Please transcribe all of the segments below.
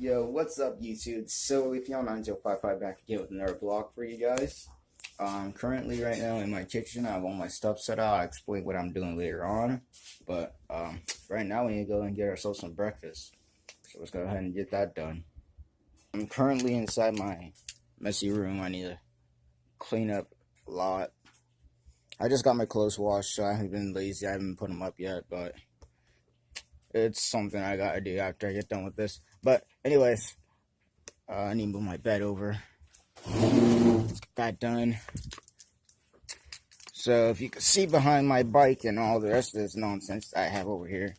Yo, what's up YouTube? It's Silverleafeon 9055 back again with another vlog for you guys. Currently right now in my kitchen, I have all my stuff set out. I'll explain what I'm doing later on. But right now we need to go and get ourselves some breakfast. So let's go ahead and get that done. I'm currently inside my messy room. I need to clean up a lot. I just got my clothes washed, so I haven't been lazy. I haven't put them up yet, but it's something I gotta do after I get done with this. But anyways, I need to move my bed over. Let's get that done. So if you can see behind my bike and all the rest of this nonsense I have over here,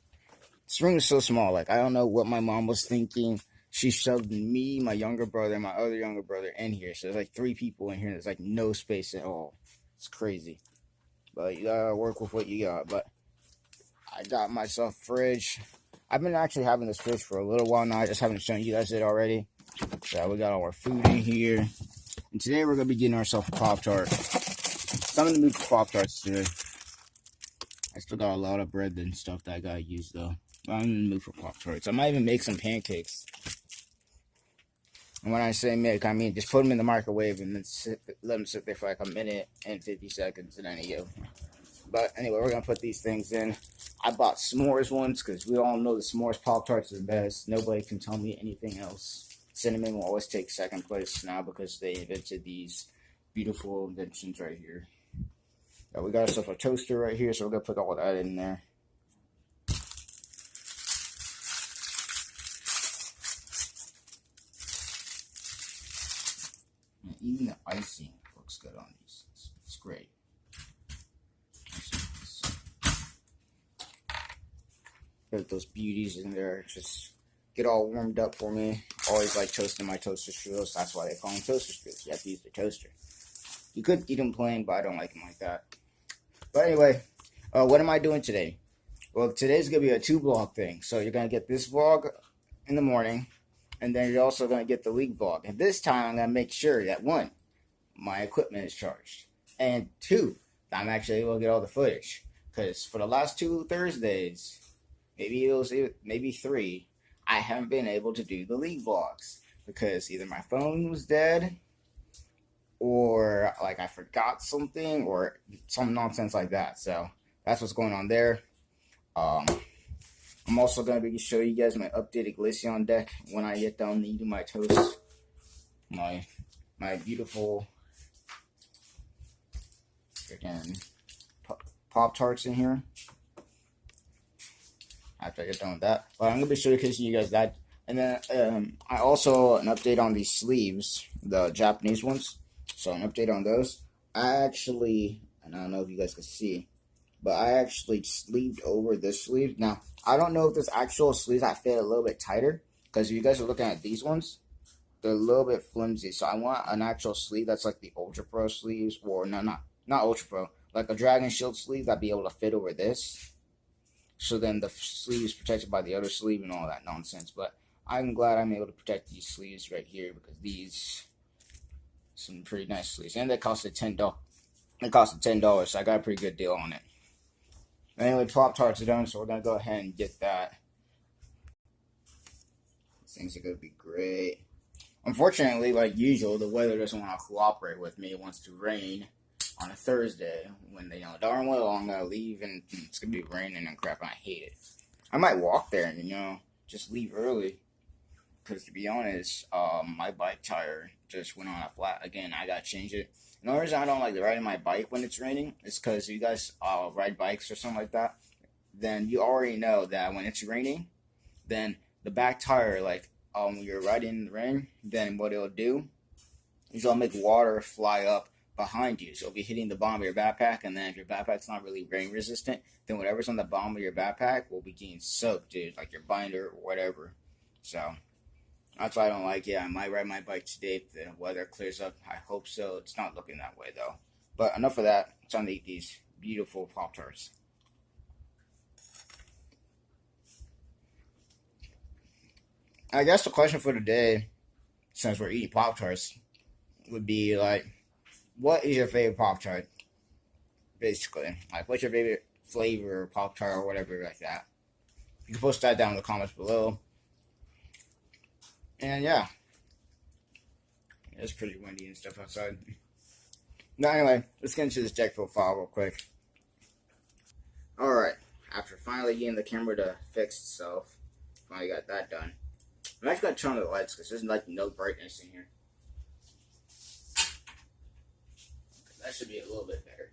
this room is so small. Like, I don't know what my mom was thinking. She shoved me, my younger brother, and my other younger brother in here. So there's like 3 people in here. There's like no space at all. It's crazy. But you gotta work with what you got. But I got myself a fridge. I've been actually having this fridge for a little while now. I just haven't shown you guys it already. So we got all our food in here. And today we're going to be getting ourselves a Pop-Tart. So I'm going to move for Pop-Tarts today. I still got a lot of bread and stuff that I got to use though. But I'm going to move for Pop-Tarts. I might even make some pancakes. And when I say make, I mean just put them in the microwave and then let them sit there for like a minute and 50 seconds and then you go. But anyway, we're going to put these things in. I bought s'mores ones because we all know the s'mores Pop-Tarts are the best. Nobody can tell me anything else. Cinnamon will always take second place now because they invented these beautiful inventions right here. We got ourselves a toaster right here, so we're going to put all that in there. And even the icing looks good on these. It's great. Put those beauties in there, just get all warmed up for me. Always like toasting my toaster strudels. That's why they call them toaster strudels. You have to use the toaster. You could eat them plain, but I don't like them like that. But anyway, what am I doing today? Well, today's going to be a 2-vlog thing. So you're going to get this vlog in the morning, and then you're also going to get the league vlog. And this time I'm going to make sure that 1, my equipment is charged, and 2, I'm actually able to get all the footage. Because for the last 2 Thursdays, maybe 3, I haven't been able to do the league vlogs because either my phone was dead or like I forgot something or some nonsense like that. So that's what's going on there. I'm also going to be showing you guys my updated Glaceon deck when I get done eating my toast. My beautiful freaking Pop-Tarts in here. After I get done with that, but I'm gonna be showcasing you guys that, and then I also an update on these sleeves, the Japanese ones. So an update on those. I actually, and I don't know if you guys can see, but I actually sleeved over this sleeve. Now I don't know if this actual sleeves I fit a little bit tighter because if you guys are looking at these ones, they're a little bit flimsy. So I want an actual sleeve that's like the Ultra Pro sleeves, or no, not Ultra Pro, like a Dragon Shield sleeve that'd be able to fit over this. So then the sleeve is protected by the other sleeve and all that nonsense. But I'm glad I'm able to protect these sleeves right here because these some pretty nice sleeves. And they costed $10. They costed $10, so I got a pretty good deal on it. Anyway, Pop-Tarts are done, so we're gonna go ahead and get that. These things are gonna be great. Unfortunately, like usual, the weather doesn't want to cooperate with me. It wants to rain on a Thursday when they know darn well I'm gonna leave and it's gonna be raining and crap and I hate it. I might walk there and just leave early because to be honest, my bike tire just went on a flat again. I gotta change it. And the only reason I don't like riding my bike when it's raining is because you guys ride bikes or something like that, then you already know that when it's raining, then the back tire, like when you're riding in the rain, then what it'll do is it'll make water fly up behind you, so it'll be hitting the bottom of your backpack, and then if your backpack's not really rain resistant, then whatever's on the bottom of your backpack will be getting soaked, dude, like your binder or whatever. So that's why I don't like it. I might ride my bike today if the weather clears up. I hope so. It's not looking that way though. But enough of that. It's time to eat these beautiful Pop-Tarts. I guess the question for today, since we're eating Pop-Tarts, would be like, what is your favorite Pop-Tart? Basically, like, what's your favorite flavor Pop-Tart or whatever like that? You can post that down in the comments below. And yeah, it's pretty windy and stuff outside. But anyway, let's get into this deck profile real quick. Alright, after finally getting the camera to fix itself, finally got that done. I'm actually going to turn on the lights because there's like no brightness in here. That should be a little bit better.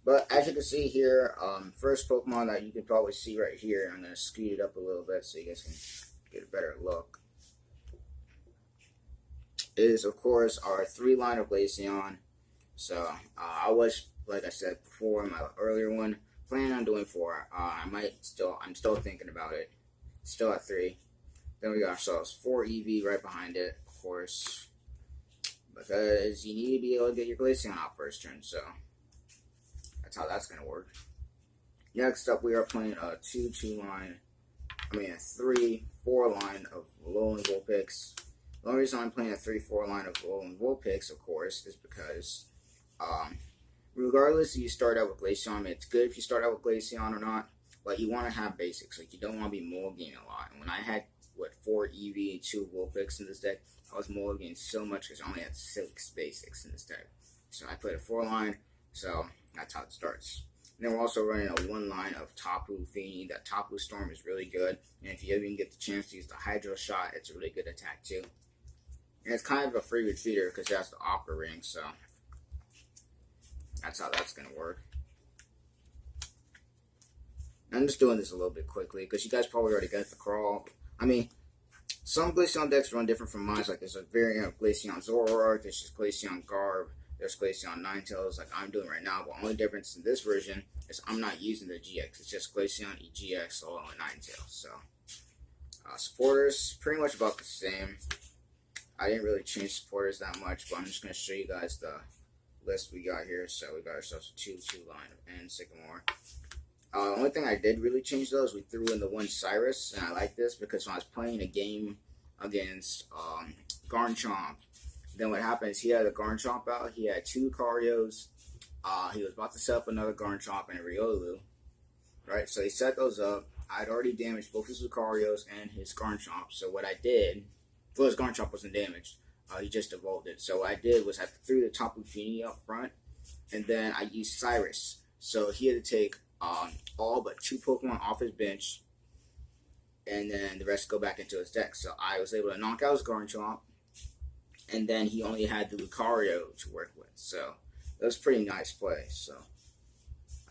But as you can see here, first Pokemon that you can probably see right here, I'm going to scoot it up a little bit so you guys can get a better look, is of course our 3-line of Glaceon. So I was, like I said before in my earlier one, planning on doing 4. I'm still thinking about it. Still at 3. Then we got ourselves 4 EV right behind it, of course, because you need to be able to get your Glaceon out first turn. So that's how that's gonna work. Next up, we are playing a 3-4 line of Alolan Vulpix. The only reason I'm playing a 3-4 line of Alolan Vulpix, of course, is because regardless if you start out with Glaceon, it's good if you start out with Glaceon or not, but you want to have basics. Like, you don't want to be mulliganing a lot. And when I had, 4 EV and 2 Vulpix in this deck, I was mulliganing so much because I only had 6 basics in this deck. So I played a 4-line, so that's how it starts. And then we're also running a 1 line of Tapu Fini. That Tapu Storm is really good, and if you even get the chance to use the Hydro Shot, it's a really good attack too. And it's kind of a free retreater because it has the Aqua Ring, so that's how that's going to work. I'm just doing this a little bit quickly because you guys probably already got the crawl. I mean, some Glaceon decks run different from mine. Like, there's a variant of Glaceon Zoroark, there's just Glaceon Garb, there's Glaceon Ninetales, like I'm doing right now. But the only difference in this version is I'm not using the GX. It's just Glaceon EGX all on Ninetales. So, supporters, pretty much about the same. I didn't really change supporters that much, but I'm just going to show you guys the list we got here. So we got ourselves a 2-2 line of Sycamore. The only thing I did really change though is we threw in the 1 Cyrus, and I like this because when I was playing a game against Garchomp, then what happens, he had a Garchomp out, he had 2 Lucarios, he was about to set up another Garchomp and a Riolu, right? So he set those up. I'd already damaged both his Lucarios and his Garchomp, so what I did, well, his Garchomp wasn't damaged, he just evolved it. So what I did was I threw the Tapu Fini up front, and then I used Cyrus. So he had to take all but 2 Pokemon off his bench, and then the rest go back into his deck. So I was able to knock out his Garchomp, and then he only had the Lucario to work with. So that was pretty nice play. So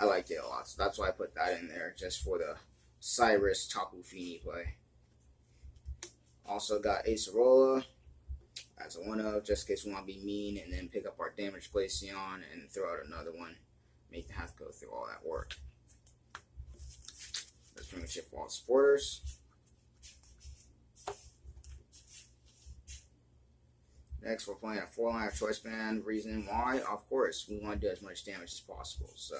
I liked it a lot. So that's why I put that in there, just for the Cyrus Tapu Fini play. Also got Acerola as a 1-of, just in case we want to be mean, and then pick up our damaged Glaceon and throw out another one. Make them have to go through all that work. That's pretty much it for all the supporters. Next, we're playing a 4-line of Choice Band. Reason why? Of course, we want to do as much damage as possible. So,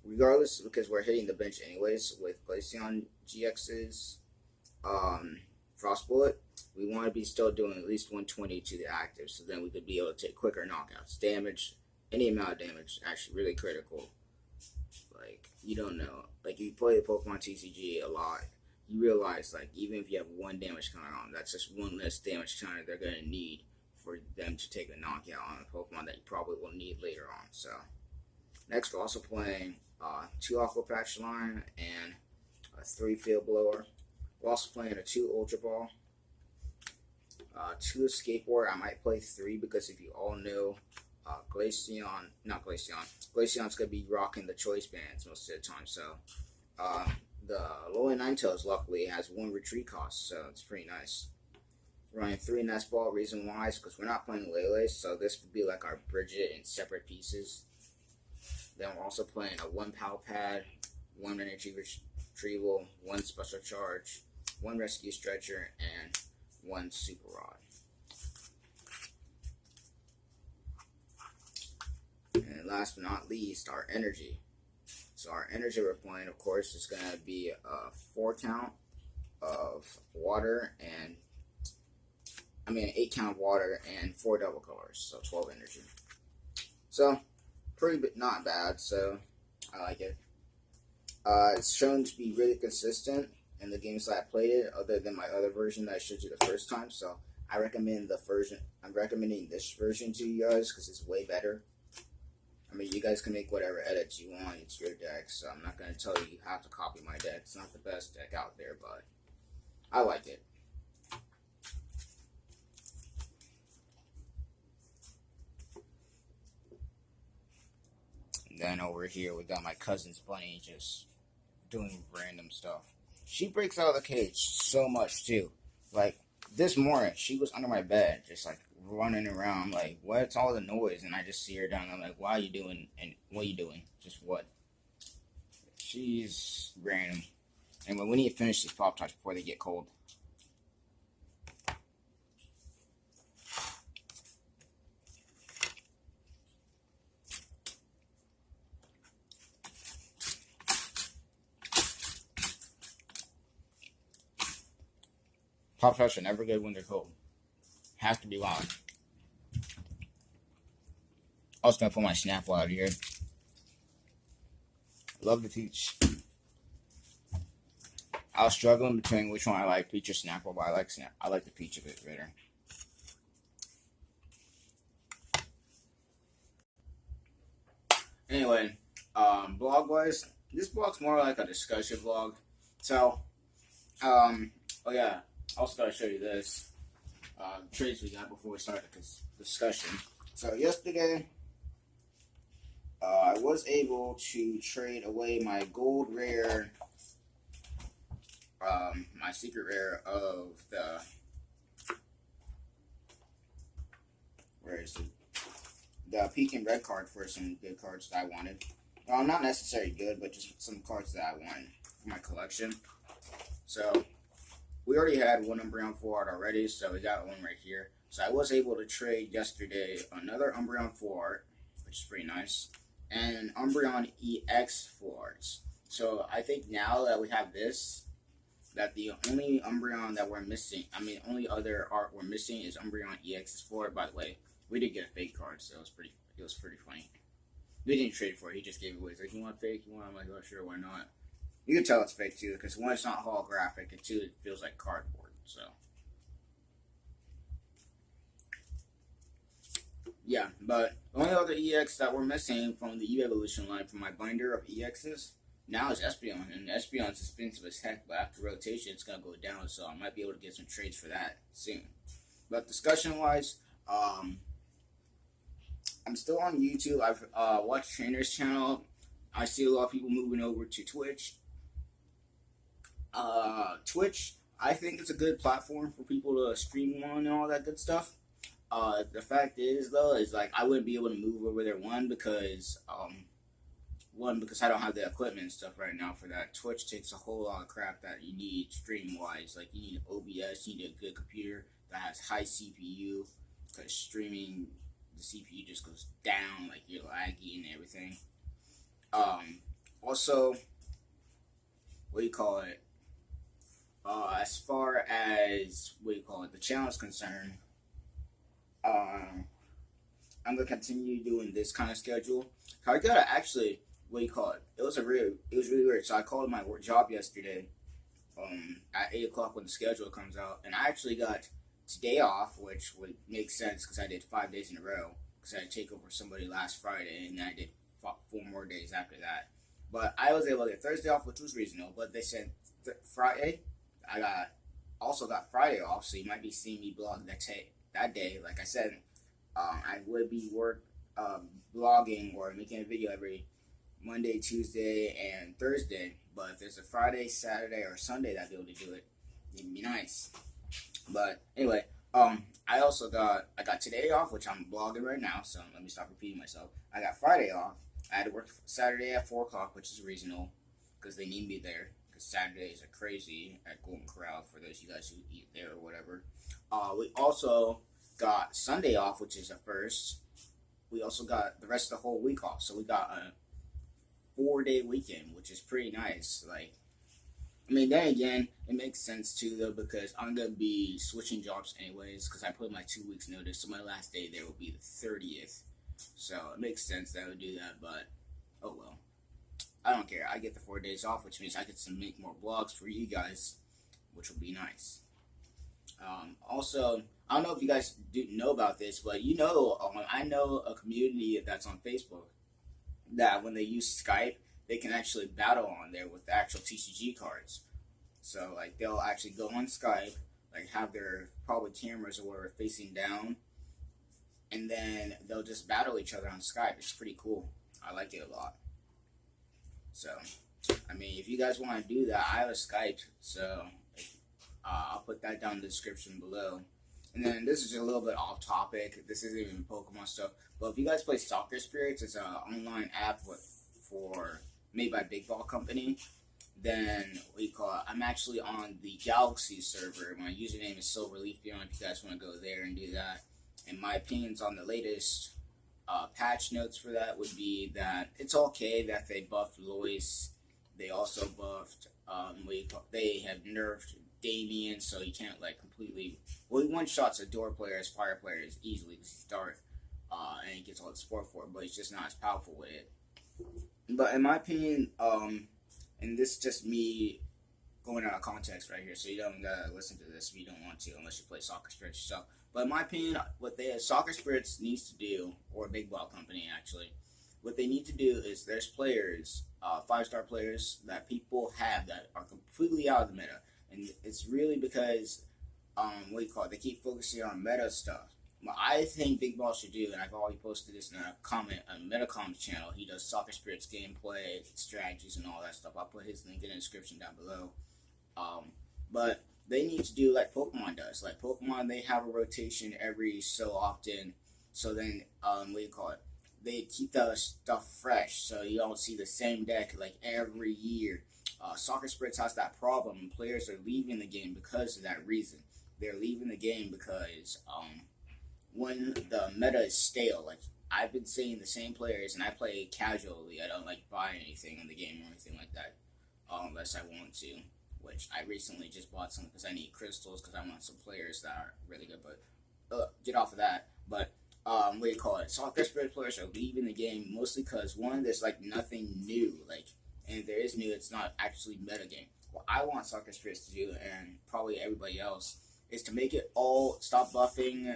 regardless, because we're hitting the bench anyways with Glaceon GX's Frost Bullet, we want to be still doing at least 120 to the active, so then we could be able to take quicker knockouts. Damage, any amount of damage, actually really critical. Like, you don't know. Like, if you play the Pokemon TCG a lot, you realize, like, even if you have 1 damage counter on, that's just 1 less damage counter they're going to need for them to take a knockout on a Pokemon that you probably will need later on. So, next we're also playing 2 Aqua Patch line and a 3 Field Blower. We're also playing a 2 Ultra Ball, 2 Skateboard. I might play 3 because if you all know, Glaceon's going to be rocking the Choice Bands most of the time. So, the Alolan Ninetales luckily has 1 retreat cost, so it's pretty nice. Running 3 Nest Ball. Reason why is because we're not playing Lele, so this would be like our Bridget in separate pieces. Then we're also playing a 1 Pal Pad, 1 Energy Retrieval, 1 Special Charge, 1 Rescue Stretcher, and 1 Super Rod. And last but not least, our energy. So our energy we're playing, of course, is going to be a 4 count of water and, 8 count of water and 4 double colors, so 12 energy. So, not bad, so I like it. It's shown to be really consistent. in the games that I played it, other than my other version that I showed you the first time. So I recommend the version. I'm recommending this version to you guys because it's way better. I mean, you guys can make whatever edits you want. It's your deck, so I'm not going to tell you you have to copy my deck. It's not the best deck out there, but I like it. And then over here, we got my cousin's bunny just doing random stuff. She breaks out of the cage so much, too. Like, this morning, she was under my bed, just like running around. Like, what's all the noise? And I just see her down. I'm like, why are you doing? And what are you doing? Just what? She's random. Anyway, we need to finish these Pop Tarts before they get cold. Pop Tarts are never good when they're cold. Has to be loud. I was gonna put my Snapple out here. Love the peach. I was struggling between which one I like, peach or Snapple, but I like the peach a bit better. Anyway, blog wise, this blog's more like a discussion blog. So, oh yeah, also gotta show you this trades we got before we start the discussion. So yesterday, I was able to trade away my gold rare, my secret rare of the, where is it? The pink and red card for some good cards that I wanted. Well, not necessarily good, but just some cards that I wanted for my collection. So, we already had one Umbreon Full Art already, so we got one right here. So I was able to trade yesterday another Umbreon Full Art, which is pretty nice, and an Umbreon EX Full Arts. So I think now that we have this, that the only Umbreon that we're missing, only other art we're missing is Umbreon EX's Full Art. By the way, we did get a fake card, so it was pretty funny. We didn't trade for it. He just gave it away. He's like, you want fake? You want? I'm like, oh, sure, why not? You can tell it's fake, too, because one, it's not holographic, and two, it feels like cardboard, so. Yeah, but the only other EX that we're missing from the E-Evolution line from my binder of EXs now is Espeon, and Espeon's expensive as heck, but after rotation, it's going to go down, so I might be able to get some trades for that soon. But discussion-wise, I'm still on YouTube. I've watched Trainer's channel. I see a lot of people moving over to Twitch. Twitch, I think it's a good platform for people to stream on and all that good stuff. The fact is, though, is like I wouldn't be able to move over there. One because I don't have the equipment and stuff right now for that. Twitch takes a whole lot of crap that you need stream wise. Like you need OBS, you need a good computer that has high CPU, because streaming the CPU just goes down, like you're laggy and everything. Also, what do you call it? As far as the channel is concerned, I'm gonna continue doing this kind of schedule. I gotta actually, it was really weird. So I called my work job yesterday, at 8 o'clock when the schedule comes out, and I actually got today off, which would make sense because I did 5 days in a row because I had to take over somebody last Friday, and then I did 4 more days after that. But I was able to get Thursday off, which was reasonable. But they said Friday, I also got Friday off, so you might be seeing me blog that day. Like I said, I would be blogging or making a video every Monday, Tuesday, and Thursday. But if there's a Friday, Saturday, or Sunday that I'd be able to do it, it'd be nice. But anyway, I got today off, which I'm blogging right now, so let me stop repeating myself. I got Friday off. I had to work Saturday at 4 o'clock, which is reasonable, because they need me there, because Saturdays are crazy at Golden Corral, for those of you guys who eat there or whatever. We also got Sunday off, which is the first. We also got the rest of the whole week off, so we got a 4-day weekend, which is pretty nice. Then again, it makes sense too, though, because I'm going to be switching jobs anyways, because I put my 2 weeks notice, so my last day there will be the 30th. So it makes sense that I would do that, but oh well. I don't care. I get the 4 days off, which means I get to make more vlogs for you guys, which will be nice. Also, I don't know if you guys do know about this, but I know a community that's on Facebook that when they use Skype, they can actually battle on there with the actual TCG cards. So like they'll actually go on Skype, like have their probably cameras or whatever facing down, and then they'll just battle each other on Skype. It's pretty cool. I like it a lot. So, I mean, if you guys want to do that, I have a Skype, so I'll put that down in the description below. And then this is a little bit off topic. This isn't even Pokemon stuff, but if you guys play Soccer Spirits, it's an online app made by Big Ball Company. Then I'm actually on the Galaxy server. My username is Silverleafeon. If you guys want to go there and do that. And my opinions on the latest patch notes for that would be that it's okay that they buffed Lois. They also buffed they have nerfed Damien, so you can't like completely. Well, he one shots a door players, fire players easily because he's dark, and he gets all the support for it, but he's just not as powerful with it. But in my opinion, and this is just me going out of context right here, so you don't gotta listen to this if you don't want to, unless you play Soccer Spirits yourself. But in my opinion, what Soccer Spirits needs to do, or Big Ball Company actually, what they need to do is there's players, 5-star players that people have that are completely out of the meta. And it's really because, they keep focusing on meta stuff. What I think Big Ball should do, and I've already posted this in a comment on Metacolms channel, he does Soccer Spirits gameplay, strategies, and all that stuff. I'll put his link in the description down below. But they need to do like Pokemon does. Like Pokemon, they have a rotation every so often. So then, they keep the stuff fresh, so you don't see the same deck like every year. Soccer Spirits has that problem, and players are leaving the game because of that reason. They're leaving the game because when the meta is stale, like I've been seeing the same players, and I play casually. I don't like buy anything in the game or anything like that, unless I want to. Which I recently just bought some because I need crystals because I want some players that are really good. But get off of that. But Soccer Spirit players are leaving the game mostly because one, there's like nothing new, and if there is new, it's not actually metagame. What I want Soccer Spirits to do, and probably everybody else, is to make it all stop buffing.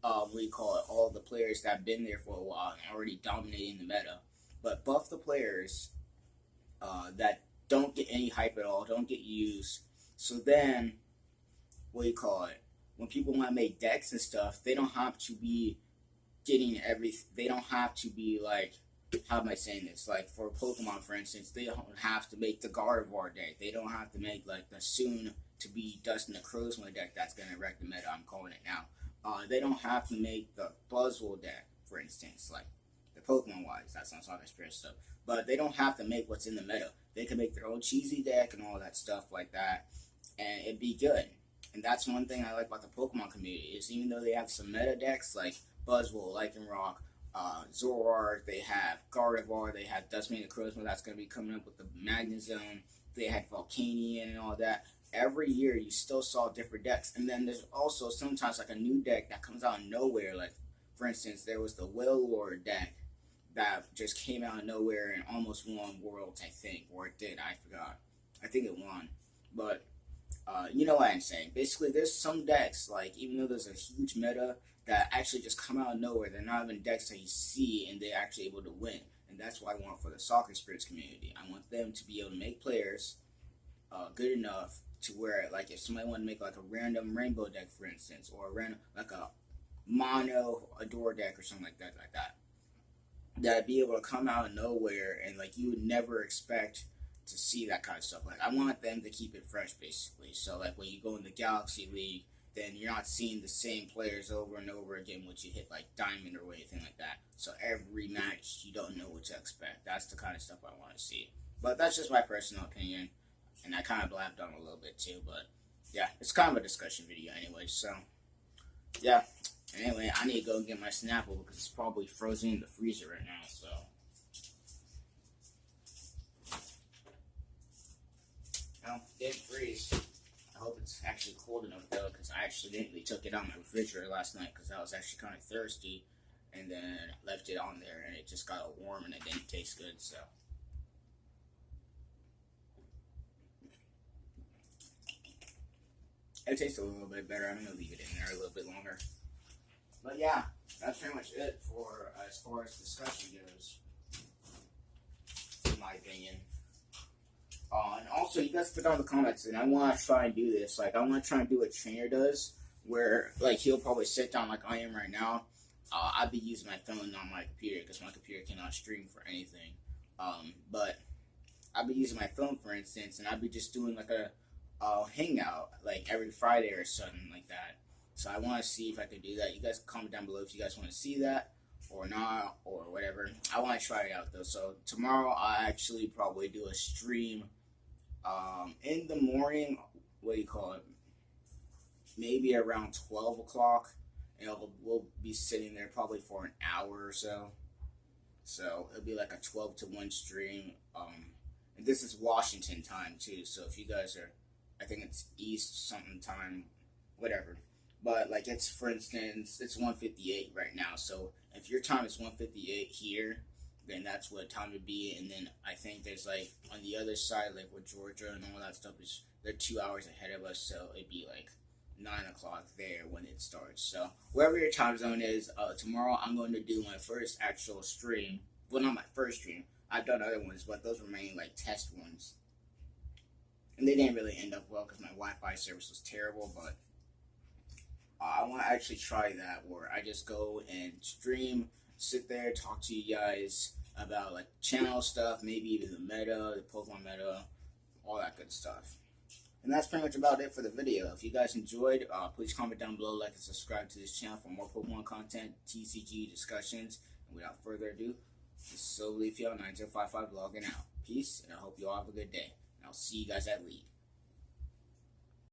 All the players that have been there for a while and already dominating the meta, but buff the players that don't get any hype at all, don't get used. So then, when people want to make decks and stuff, they don't have to be getting everything. They don't have to be like, how am I saying this? Like for Pokemon, for instance, they don't have to make the Gardevoir deck. They don't have to make like the soon-to-be Dustin the Crowsman deck that's going to wreck the meta. I'm calling it now. They don't have to make the Buzzwole deck, for instance, like the Pokemon-wise. That's not Soccer Spirit stuff. But they don't have to make what's in the meta. They can make their own cheesy deck and all that stuff like that, and it'd be good. And that's one thing I like about the Pokemon community, is even though they have some meta decks like Buzzwole, Lycanroc, Zoroark, they have Gardevoir, they have Dustman the Crowsman that's going to be coming up with the Magnezone, they had Volcanion and all that. Every year you still saw different decks, and then there's also sometimes like a new deck that comes out of nowhere. Like for instance, there was the Wailord deck that just came out of nowhere and almost won Worlds, I think, or it did, I forgot. I think it won, but you know what I'm saying. Basically, there's some decks, like even though there's a huge meta, that actually just come out of nowhere. They're not even decks that you see, and they're actually able to win. And that's what I want for the Soccer Spirits community. I want them to be able to make players good enough to where, like, if somebody wanted to make like a random rainbow deck, for instance, or a random like a mono Adore deck or something like that, that'd be able to come out of nowhere and like you would never expect to see that kind of stuff. Like I want them to keep it fresh, basically. So like when you go in the Galaxy League, then you're not seeing the same players over and over again once you hit like Diamond or anything like that. So every match you don't know what to expect. That's the kind of stuff I want to see. But that's just my personal opinion, and I kind of blabbed on a little bit too. But yeah, it's kind of a discussion video anyway. So yeah. Anyway, I need to go and get my Snapple because it's probably frozen in the freezer right now. So. Well, it did freeze. I hope it's actually cold enough though, because I accidentally took it out of my refrigerator last night because I was actually kind of thirsty, and then left it on there and it just got warm and it didn't taste good. So It tastes a little bit better. I'm gonna leave it in there a little bit longer. But yeah, that's pretty much it for as far as discussion goes, in my opinion. And also, you guys put down in the comments, and I want to try and do this. Like, I want to try and do what Trainer does, where, like, he'll probably sit down like I am right now. I'll be using my phone on my computer, because my computer cannot stream for anything. But I'll be using my phone, for instance, and I'll be just doing, like, a hangout, like, every Friday or something like that. So I want to see if I can do that. You guys comment down below if you guys want to see that or not, or whatever. I want to try it out, though. So tomorrow, I'll actually probably do a stream in the morning. What do you call it? Maybe around 12 o'clock. And we'll be sitting there probably for an hour or so. So it'll be like a 12 to 1 stream. And this is Washington time, too. So if you guys are, I think it's East something time, whatever. But, like, it's, for instance, it's 1:58 right now. So if your time is 1:58 here, then that's what time would be. And then I think there's, like, on the other side, like, with Georgia and all that stuff, they're 2 hours ahead of us. So it'd be, like, 9 o'clock there when it starts. So wherever your time zone is, tomorrow I'm going to do my first actual stream. Well, not my first stream. I've done other ones, but those were mainly, like, test ones. And they didn't really end up well because my Wi-Fi service was terrible, but I want to actually try that, where I just go and stream, sit there, talk to you guys about, like, channel stuff, maybe even the meta, the Pokemon meta, all that good stuff. And that's pretty much about it for the video. If you guys enjoyed, please comment down below, like, and subscribe to this channel for more Pokemon content, TCG discussions. And without further ado, this is Silverleafeon 9055 logging out. Peace, and I hope you all have a good day. And I'll see you guys at League.